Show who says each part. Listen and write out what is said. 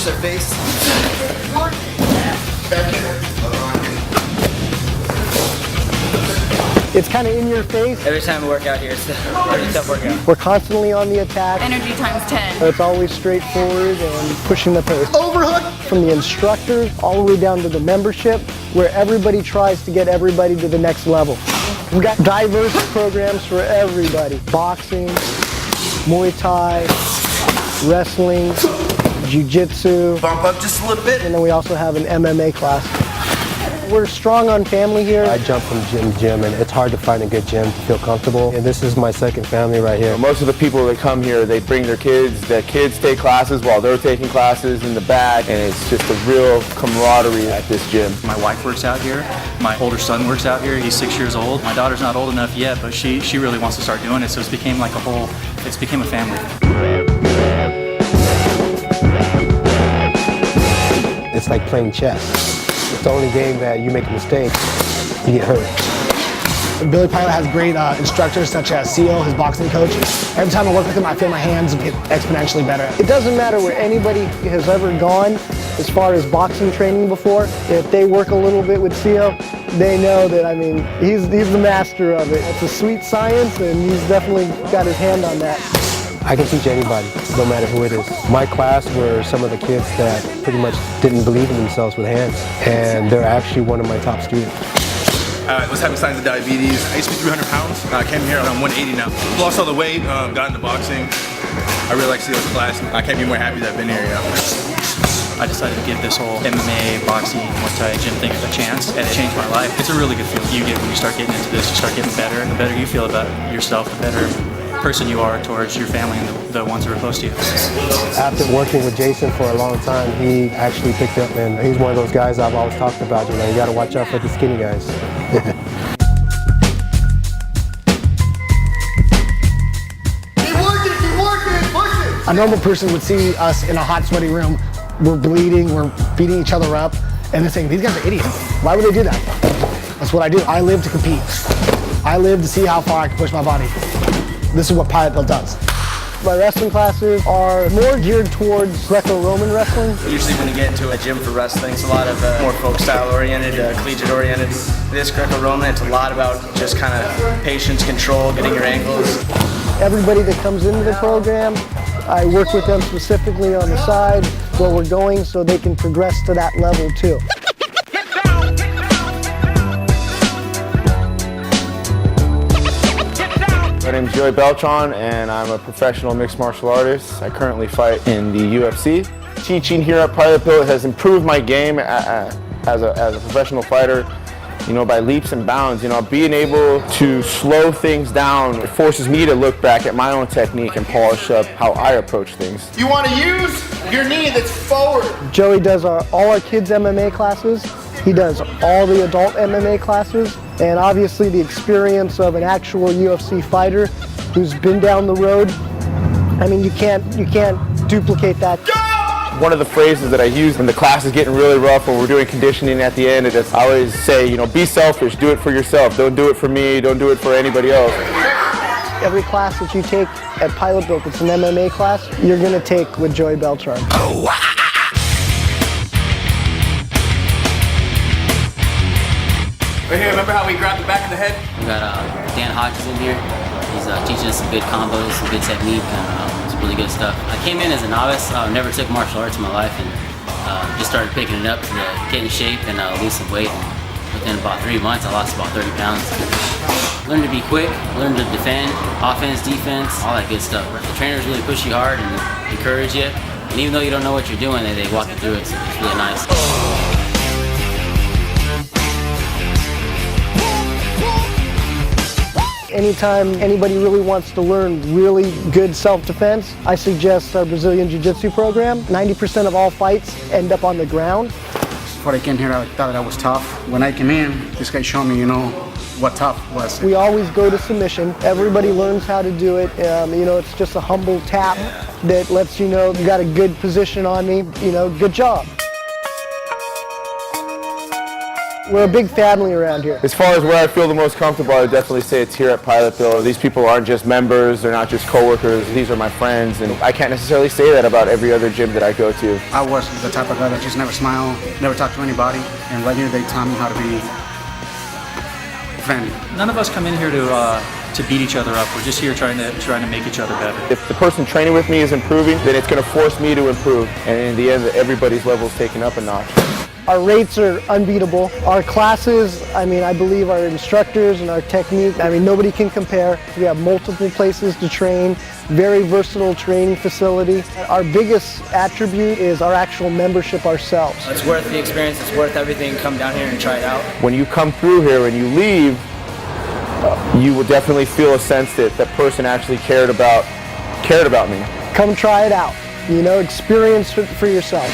Speaker 1: push their face. Back here.
Speaker 2: It's kind of in your face.
Speaker 3: Every time we work out here, it's a tough workout.
Speaker 2: We're constantly on the attack.
Speaker 4: Energy times 10.
Speaker 2: It's always straightforward and pushing the pace.
Speaker 1: Overhook!
Speaker 2: From the instructors all the way down to the membership, where everybody tries to get everybody to the next level. We got diverse programs for everybody. Boxing, Muay Thai, wrestling, jiu-jitsu.
Speaker 1: Bump up just a little bit.
Speaker 2: And then we also have an MMA class. We're strong on family here.
Speaker 5: I jump from gym to gym, and it's hard to find a good gym to feel comfortable. And this is my second family right here.
Speaker 6: Most of the people that come here, they bring their kids. The kids take classes while they're taking classes in the back, and it's just a real camaraderie at this gym.
Speaker 7: My wife works out here. My older son works out here. He's 6 years old. My daughter's not old enough yet, but she really wants to start doing it. So it's became like it's became a family.
Speaker 5: It's like playing chess. It's the only game that you make a mistake, you get hurt.
Speaker 8: Billy Pilot has great instructors such as Seal, his boxing coach. Every time I work with him, I feel my hands get exponentially better.
Speaker 2: It doesn't matter where anybody has ever gone as far as boxing training before. If they work a little bit with Seal, they know that, I mean, he's the master of it. It's a sweet science, and he's definitely got his hand on that.
Speaker 5: I can teach anybody, no matter who it is. My class were some of the kids that pretty much didn't believe in themselves with hands, and they're actually one of my top students.
Speaker 9: I was having signs of diabetes. I used to be 300 pounds. I came here, I'm 180 now. Lost all the weight, got into boxing. I really like Seal's class. I can't be more happy that I've been here,
Speaker 7: I decided to give this whole MMA, boxing, Muay Thai, gym thing a chance, and it changed my life. It's a really good feeling you get when you start getting into this. You start getting better, and the better you feel about yourself, the better person you are towards your family and the ones who are close to you.
Speaker 5: After working with Jason for a long time, he actually picked up, and he's one of those guys I've always talked about. You know, you got to watch out for the skinny guys.
Speaker 1: Keep working, push it!
Speaker 8: A normal person would see us in a hot, sweaty room. We're bleeding, we're beating each other up, and they're saying, these guys are idiots. Why would they do that? That's what I do. I live to compete. I live to see how far I can push my body. This is what Pilot Built does.
Speaker 2: My wrestling classes are more geared towards Greco-Roman wrestling.
Speaker 3: Usually when you get into a gym for wrestling, it's a lot of more folk style oriented, collegiate oriented. This Greco-Roman, it's a lot about just kind of patience, control, getting your angles.
Speaker 2: Everybody that comes into the program, I work with them specifically on the side where we're going so they can progress to that level too.
Speaker 6: My name is Joey Beltran, and I'm a professional mixed martial artist. I currently fight in the UFC. Teaching here at Pilot Built has improved my game as a professional fighter, you know, by leaps and bounds. You know, being able to slow things down, it forces me to look back at my own technique and polish up how I approach things.
Speaker 1: You want to use your knee that's forward.
Speaker 2: Joey does all our kids' MMA classes. He does all the adult MMA classes, and obviously the experience of an actual UFC fighter who's been down the road. I mean, you can't duplicate that.
Speaker 6: One of the phrases that I use when the class is getting really rough, when we're doing conditioning at the end, is I always say, you know, be selfish, do it for yourself. Don't do it for me, don't do it for anybody else.
Speaker 2: Every class that you take at Pilot Built, it's an MMA class, you're going to take with Joey Beltran.
Speaker 9: Right here, remember how we grabbed the back of the head?
Speaker 10: We got Dan Hodges in here. He's teaching us some good combos, some good technique. It's really good stuff. I came in as a novice. Never took martial arts in my life, and just started picking it up to get in shape and lose some weight. And within about 3 months, I lost about 30 pounds. Learn to be quick, learn to defend, offense, defense, all that good stuff. The trainers really push you hard and encourage you. And even though you don't know what you're doing, they walk you through it, so it's really nice.
Speaker 2: Anytime anybody really wants to learn really good self-defense, I suggest our Brazilian Jiu-Jitsu program. 90% of all fights end up on the ground.
Speaker 11: Before I came here, I thought I was tough. When I came in, this guy showed me, you know, what tough was.
Speaker 2: We always go to submission. Everybody learns how to do it. You know, it's just a humble tap that lets you know you got a good position on me. You know, good job. We're a big family around here.
Speaker 6: As far as where I feel the most comfortable, I would definitely say it's here at Pilot Bill. These people aren't just members, they're not just coworkers, these are my friends, and I can't necessarily say that about every other gym that I go to.
Speaker 11: I was the type of guy that just never smile, never talk to anybody, and right here they taught me how to be friendly.
Speaker 7: None of us come in here to beat each other up. We're just here trying to make each other better.
Speaker 6: If the person training with me is improving, then it's going to force me to improve, and in the end, everybody's level is taken up a notch.
Speaker 2: Our rates are unbeatable. Our classes, I mean, I believe our instructors and our technique, I mean, nobody can compare. We have multiple places to train, very versatile training facility. Our biggest attribute is our actual membership ourselves.
Speaker 3: It's worth the experience, it's worth everything. Come down here and try it out.
Speaker 6: When you come through here and you leave, you will definitely feel a sense that that person actually cared about me.
Speaker 2: Come try it out, you know, experience it for yourself.